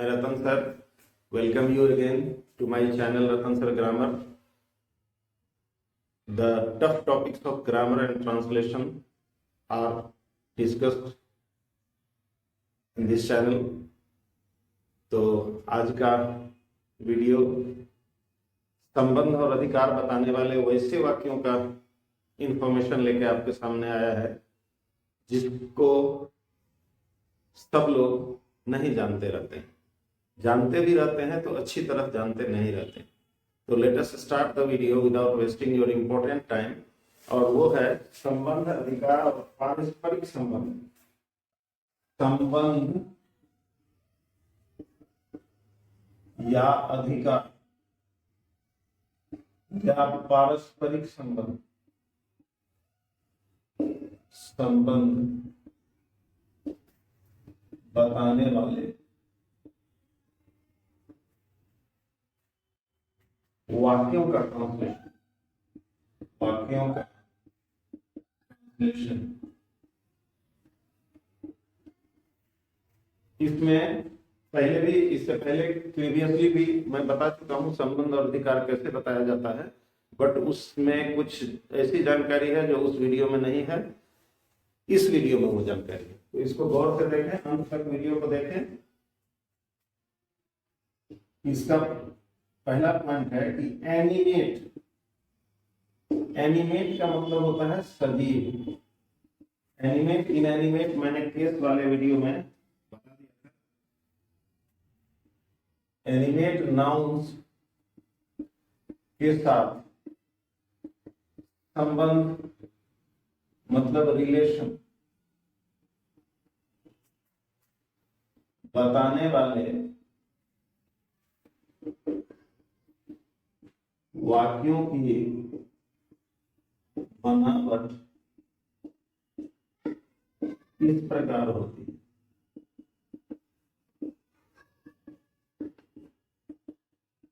मैं रतन sir welcome you again to my channel Ratan Sir Grammar. The tough topics of grammar and translation are discussed in this channel. तो आज का video संबंध और अधिकार बताने वाले वैसे वाक्यों का इंफॉर्मेशन लेके आपके सामने आया है जिसको सब लोग नहीं जानते रहते हैं, जानते भी रहते हैं तो अच्छी तरह जानते नहीं रहते। तो let us start the video without wasting your important time. और वो है संबंध, अधिकार और पारस्परिक संबंध। संबंध या अधिकार या पारस्परिक संबंध, संबंध बताने वाले वाक्यों का ट्रांसलेशन, वाक्यों का ट्रांसलेशन। इसमें पहले भी, इससे पहले प्रीवियसली भी मैं बता चुका हूं संबंध और अधिकार कैसे बताया जाता है, बट उसमें कुछ ऐसी जानकारी है जो उस वीडियो में नहीं है। इस वीडियो में वो जानकारी है, तो इसको गौर से देखें, अंत तक वीडियो को देखें। इसका पहला पॉइंट है कि एनिमेट। एनिमेट का मतलब होता है सजीव। एनिमेट, इनएनिमेट मैंने केस वाले वीडियो में बता दिया था। एनिमेट नाउन्स के साथ संबंध मतलब रिलेशन बताने वाले वाक्यों की बनावट इस प्रकार होती है।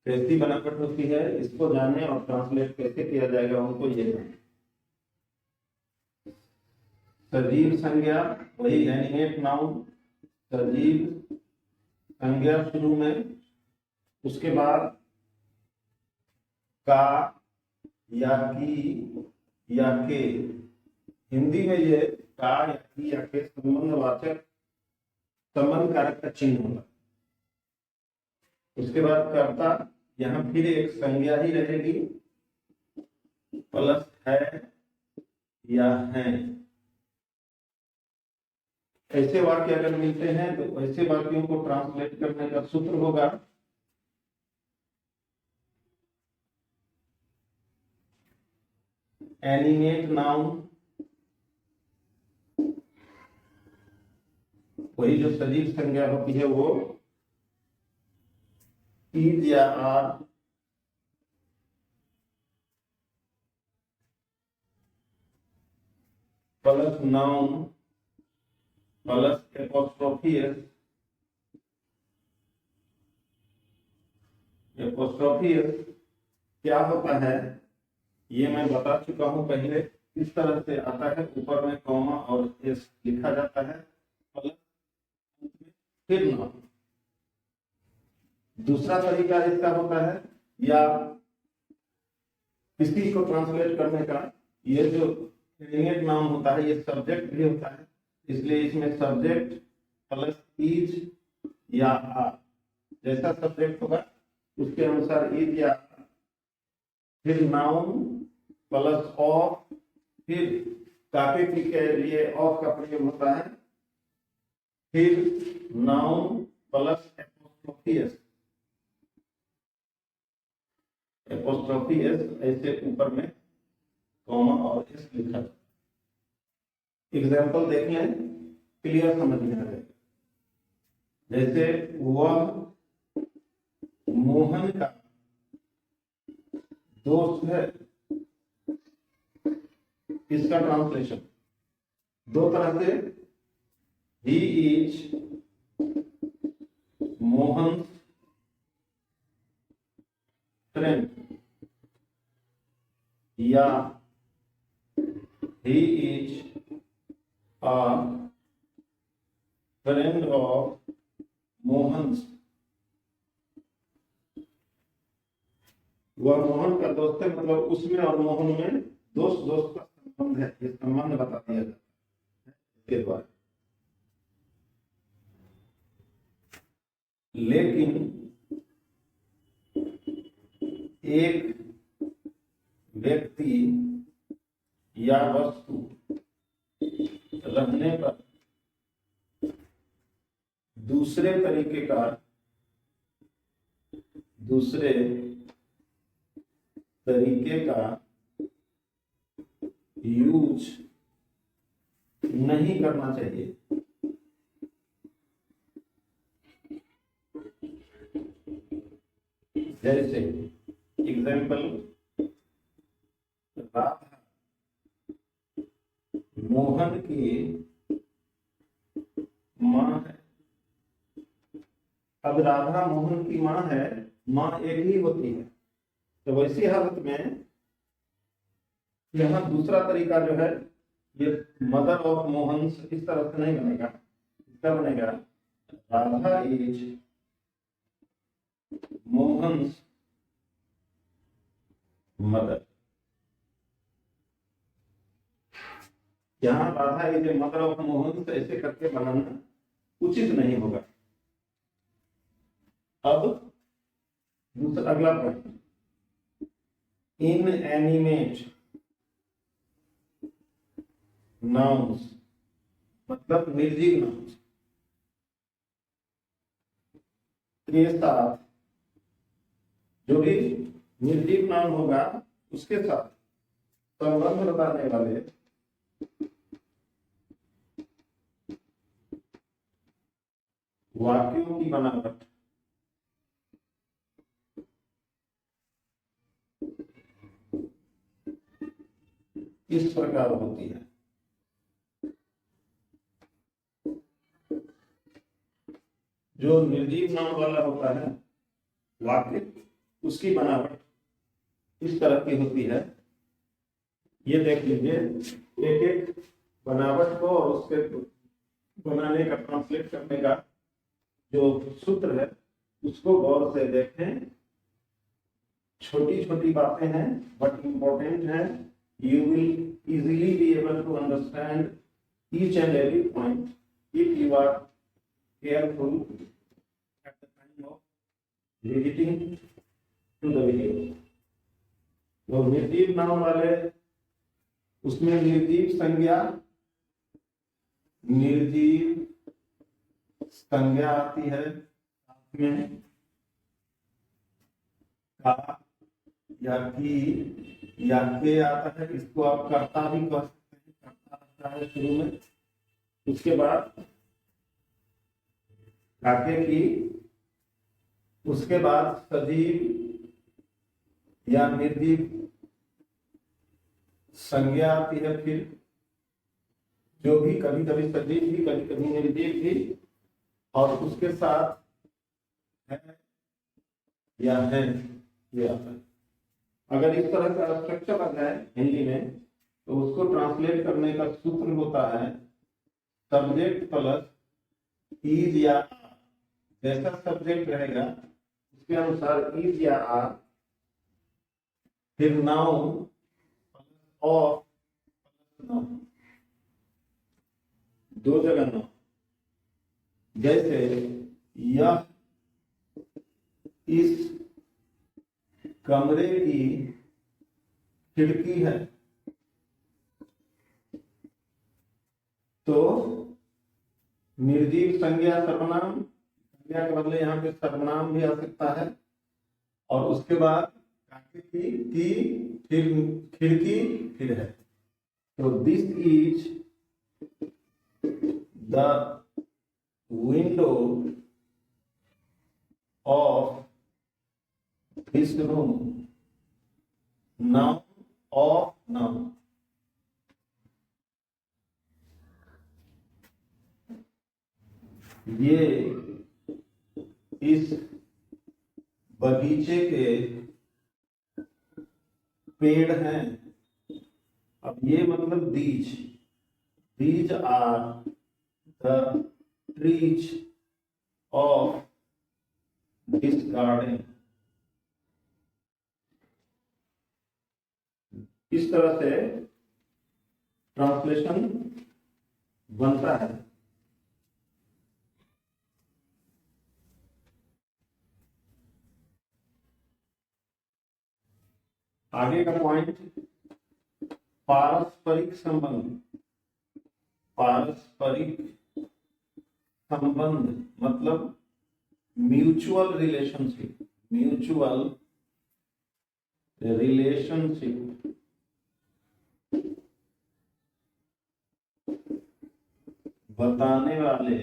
कैसी बनावट होती है इसको जाने और ट्रांसलेट कैसे किया जाएगा उनको ये जाने। सजीव संज्ञा, वही एनिमेट नाउन, सजीव संज्ञा शुरू में, उसके बाद का या की या के। हिंदी में ये का या की या के संबंधवाचक, संबंध कारक का चिन्ह होगा। उसके बाद कर्ता, यहां फिर एक संज्ञा ही रहेगी प्लस है या है। ऐसे वाक्य अगर मिलते हैं तो ऐसे वाक्यों को ट्रांसलेट करने का सूत्र होगा एनिमेट नाउन, वही जो सजीव संज्ञा होती है वो इज या are plus noun plus apostrophe S. Apostrophe S क्या होता है ये मैं बता चुका हूं पहले। इस तरह से आता है, ऊपर में कॉमा और एस लिखा जाता है, प्लस फिर नाउन। दूसरा तरीका इसका होता है या किसी को ट्रांसलेट करने का, ये जो एनिमेट नाउन होता है ये सब्जेक्ट भी होता है, इसलिए इसमें सब्जेक्ट प्लस इज या आर। जैसा सब्जेक्ट होगा उसके अनुसार इज या फिर नाउन प्लस ऑफ, फिर काफी के लिए ऑफ का प्रयोग होता है, फिर noun plus apostrophe S. Apostrophe S ऐसे ऊपर में कॉमा और एस लिखा। एग्जाम्पल देख लें, क्लियर समझ में आ जाएगा। जैसे वह मोहन का दोस्त है, इसका ट्रांसलेशन दो तरह से, ही इज मोहन फ्रेंड या he is a friend of Mohan's वह मोहन का दोस्त है, मतलब उसमें और मोहन में दोस्त दोस्त का संबंध है, ये संबंध बता दिया जाता है इसके द्वारा। लेकिन एक व्यक्ति या वस्तु रहने पर दूसरे तरीके का यूज नहीं करना चाहिए। जैसे एग्जाम्पल, राधा मोहन की माँ है। अब राधा मोहन की माँ है, माँ एक ही होती है, तो वैसी हालत में यहाँ दूसरा तरीका जो है, ये मदर ऑफ मोहन इस तरह से नहीं बनेगा। इसका बनेगा राधा इज मोहन मदर। यहाँ Radha is a mother of Mohan ऐसे करके बनाना उचित नहीं होगा। अब दूसरा अगला पॉइंट, इनएनिमेट नाउन्स मतलब निर्जीव नाउन्स के साथ, जो भी निर्जीव नाउन होगा उसके साथ संबंध बताने वाले वाक्यों की बनावट इस प्रकार होती है। जो निर्जीव नाउन वाला होता है वाक्य, उसकी बनावट इस तरह की होती है। ये देख लीजिए, एक एक बनावट को और उसके बनाने का, ट्रांसलेट करने का जो सूत्र है उसको गौर से देखें। छोटी छोटी बातें हैं बट इम्पोर्टेंट हैं। You will easily be able to understand each and every point if you are careful at the time of visiting to the video. तो निर्जीव नाम वाले, उसमें निर्जीव संज्ञा आती है, साथ में का या की या के आता है। इसको आप कर्ता भी कह सकते हैं, कर्ता आता है शुरू में। उसके बाद काके की, उसके बाद सजीव या निर्जीव संज्ञा आती है। फिर जो भी कभी कभी सजीव भी, कभी कभी निर्जीव भी, और उसके साथ है या है ये आता है। अगर इस तरह का स्ट्रक्चर आ जाए हिंदी में, तो उसको ट्रांसलेट करने का सूत्र होता है सब्जेक्ट प्लस इज या आर। जैसा सब्जेक्ट रहेगा उसके अनुसार इज या आर, फिर नाउन और नाउन, दो जगह नाउन। जैसे यह इस कमरे की खिड़की है, तो निर्जीव संज्ञा सर्वनाम, संज्ञा के बदले यहाँ पे सर्वनाम भी आ सकता है। और उसके बाद काके की, फिर खिड़की, फिर है। तो this is the window of this room, noun of noun। ये इस बगीचे के पेड़ हैं। अब ये मतलब बीज, these are the trees of this garden। इस तरह से ट्रांसलेशन बनता है। आगे का पॉइंट, पारस्परिक संबंध। पारस्परिक संबंध मतलब म्यूचुअल रिलेशनशिप। म्यूचुअल रिलेशनशिप बताने वाले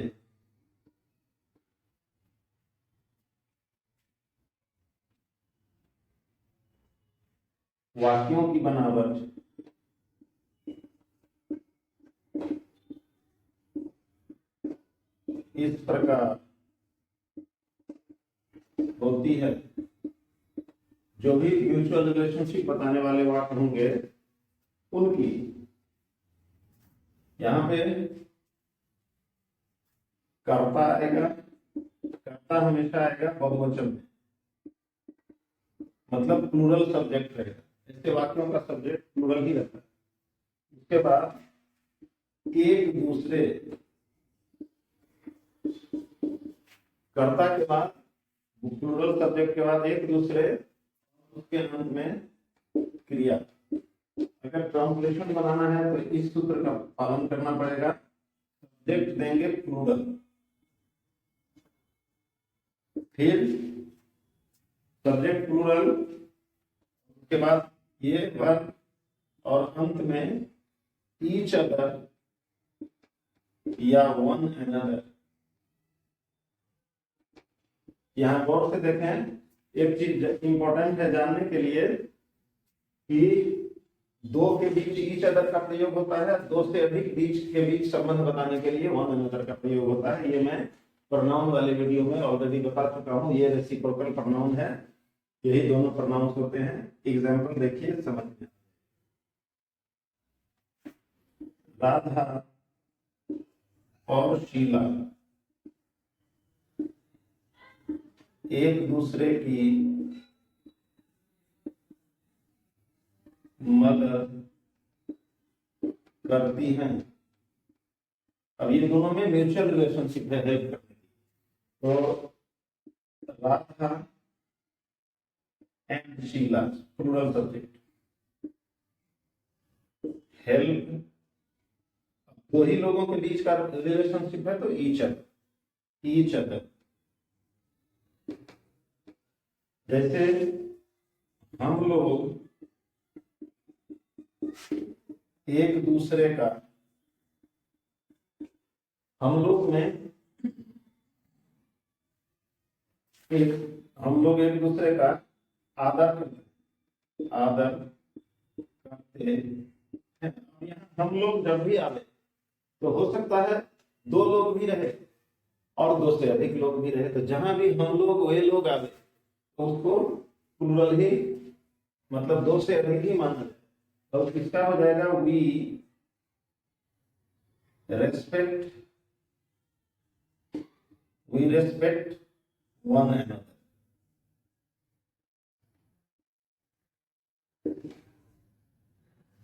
वाक्यों की बनावट इस प्रकार होती है। जो भी म्यूचुअल रिलेशनशिप बताने वाले वाक्य होंगे उनकी यहाँ पे कर्ता आएगा। कर्ता हमेशा आएगा बहुवचन में, मतलब प्लूरल सब्जेक्ट रहेगा। इसके वाक्यों का सब्जेक्ट प्लूरल ही रहता है। उसके बाद एक दूसरे, कर्ता के बाद प्लूरल सब्जेक्ट के बाद एक दूसरे, उसके अंत में क्रिया। अगर ट्रांसलेशन बनाना है तो इस सूत्र का पालन करना पड़ेगा। सब्जेक्ट देंगे प्लूरल, फिर सब्जेक्ट प्लूरल, उसके बाद ये वर्ब और अंत में ईच अदर या वन अनदर। यहां गौर से देखें, एक चीज इंपॉर्टेंट है जानने के लिए कि दो के बीच ईच अदर का प्रयोग होता है, दो से अधिक बीच के बीच संबंध बताने के लिए वन अनदर का प्रयोग होता है। ये मैं प्रोनाउन वाले वीडियो में ऑलरेडी बता चुका हूं। ये रेसिप्रोकल प्रोनाउन है, यही दोनों प्रोनाउंस होते हैं। एग्जांपल देखिए समझ में। राधा और शीला एक दूसरे की मदद करती हैं। अब ये दोनों में म्यूचुअल रिलेशनशिप है हेल्प करने की। तो Radha and Sheela plural subject, help, दो ही लोगों के बीच का रिलेशनशिप है तो ईच अदर। ईच अदर जैसे हम लोग एक दूसरे का, हम लोग में हम लोग एक दूसरे का आदर करते हैं। हम लोग जब भी आवे तो हो सकता है दो लोग भी रहे और दो से अधिक लोग भी रहे, तो जहां भी हम लोग वे लोग आवे तो उसको प्लूरल ही, मतलब दो से अधिक ही मानना है। तो किसका हो जाएगा, वी रेस्पेक्ट वन अनदर।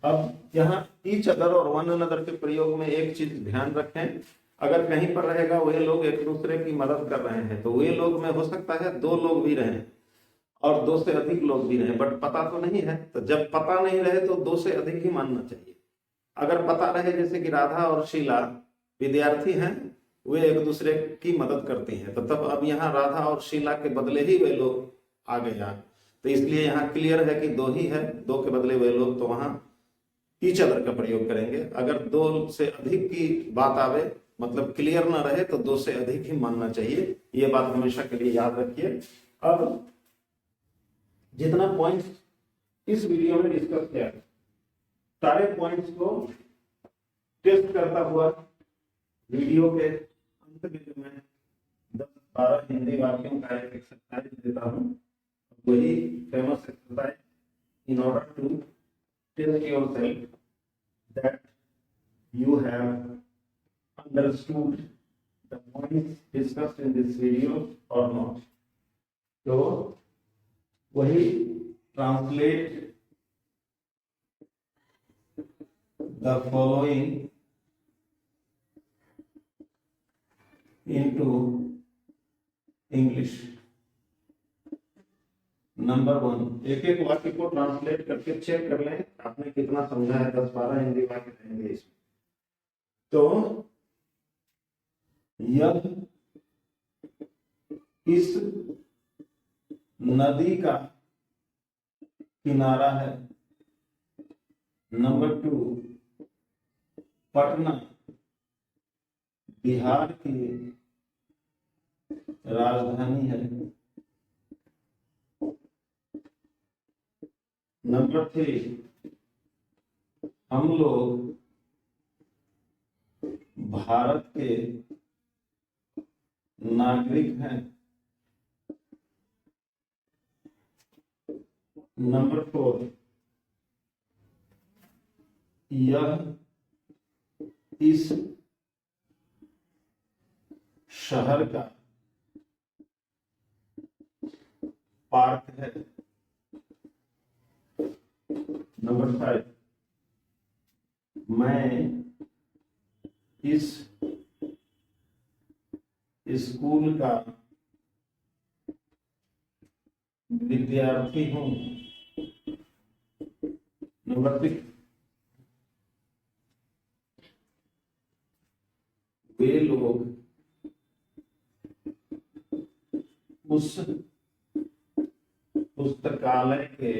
अब यहाँ ईच अदर और वन अनदर के प्रयोग में एक चीज ध्यान रखें, अगर कहीं पर रहेगा वे लोग एक दूसरे की मदद कर रहे हैं, तो वे लोग में हो सकता है दो लोग भी रहें और दो से अधिक लोग भी रहें, बट पता तो नहीं है। तो जब पता नहीं रहे तो दो से अधिक ही मानना चाहिए। अगर पता रहे जैसे कि राधा और शीला विद्यार्थी हैं, वे एक दूसरे की मदद करती हैं, तो तब अब यहाँ राधा और शीला के बदले ही वे लोग आ गए यहाँ, तो इसलिए यहाँ क्लियर है कि दो ही है, दो के बदले वे लोग, तो वहां ईच अदर का प्रयोग करेंगे। अगर दो से अधिक की बात आवे, मतलब क्लियर ना रहे, तो दो से अधिक ही मानना चाहिए। ये बात हमेशा के लिए याद रखिए। अब जितना पॉइंट्स इस वीडियो में डिस्कस किया, सारे पॉइंट्स को टेस्ट करता हुआ वीडियो के अंत में जो मैं 10-12 हिंदी वाक्यों का एक एक्सरसाइज देता हूं, वही famous exercise, in order to test yourself that you have understood the points discussed in this video or not. तो वही translate the following into English. Number 1, एक एक वाक्य को ट्रांसलेट करके चेक कर लें आपने कितना समझा है। 10-12 हिंदी वाक्य रहेंगे इसमें। तो यह इस नदी का किनारा है। नंबर 2, पटना बिहार की राजधानी है। नंबर 3, हम लोग भारत के नागरिक हैं। नंबर 4, यह इस शहर का पार्क है। नंबर 5, मैं इस स्कूल का विद्यार्थी हूं। नंबर 6, वे लोग उस पुस्तकालय के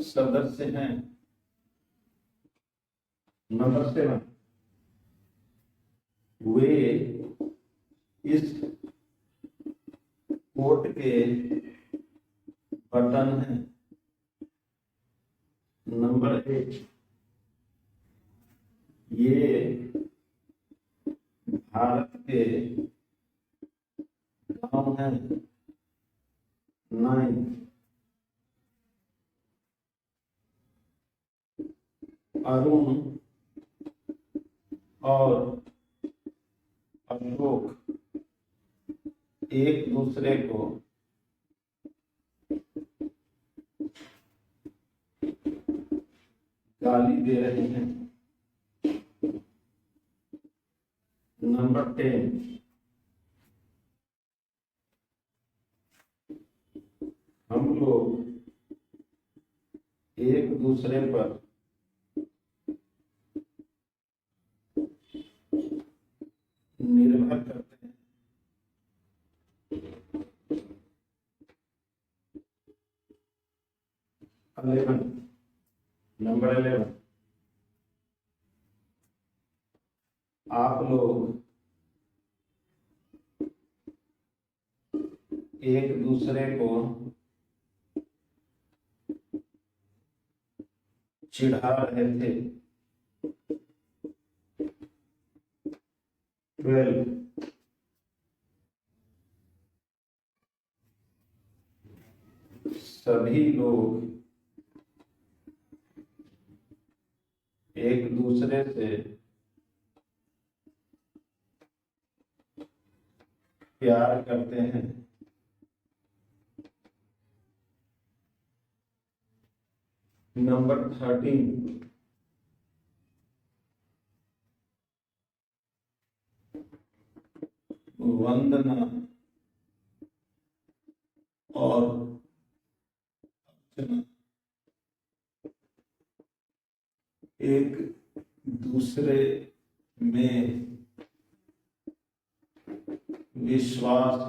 सदस्य हैं। नंबर 7, वे इस कोट के बटन हैं। नंबर 8, ये भारत के गांव हैं। 9, अरुण और अशोक एक दूसरे को गाली दे रहे हैं। नंबर 10, हम लोग एक दूसरे पर निर्भर करते हैं। नंबर 11, आप लोग एक दूसरे को चिढ़ा रहे थे। 12, सभी लोग एक दूसरे से प्यार करते हैं। नंबर 13, वंदना और अर्चना एक दूसरे में विश्वास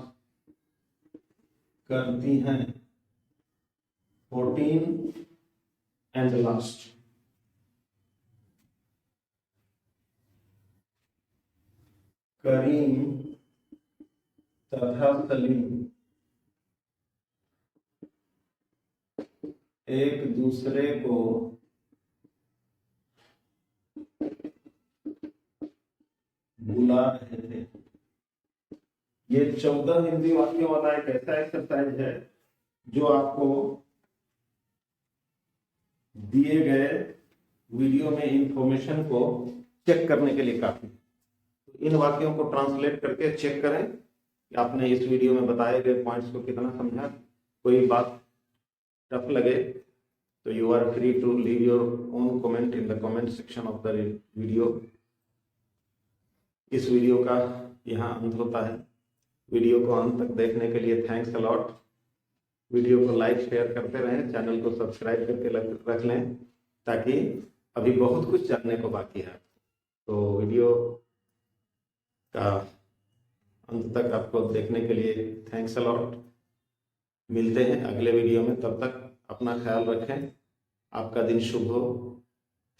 करती हैं। 14 एंड लास्ट, करीम तथा सलीम एक दूसरे को बुला रहे थे। ये 14 हिंदी वाक्यों वाला एक ऐसा एक्सरसाइज है जो आपको दिए गए वीडियो में इंफॉर्मेशन को चेक करने के लिए काफी। तो इन वाक्यों को ट्रांसलेट करके चेक करें कि आपने इस वीडियो में बताए गए पॉइंट्स को कितना समझा। कोई बात टफ लगे तो you are free to leave your own comment in the comment section of the video। इस वीडियो का यहाँ अंत होता है। वीडियो को अंत तक देखने के लिए थैंक्स अ लॉट। वीडियो को लाइक शेयर करते रहें, चैनल को सब्सक्राइब करके रख लें, ताकि अभी बहुत कुछ जानने को बाकी है। तो वीडियो का अंत तक आपको देखने के लिए थैंक्स अ लॉट। मिलते हैं अगले वीडियो में, तब तक अपना ख्याल रखें। आपका दिन शुभ हो।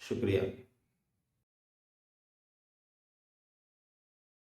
शुक्रिया।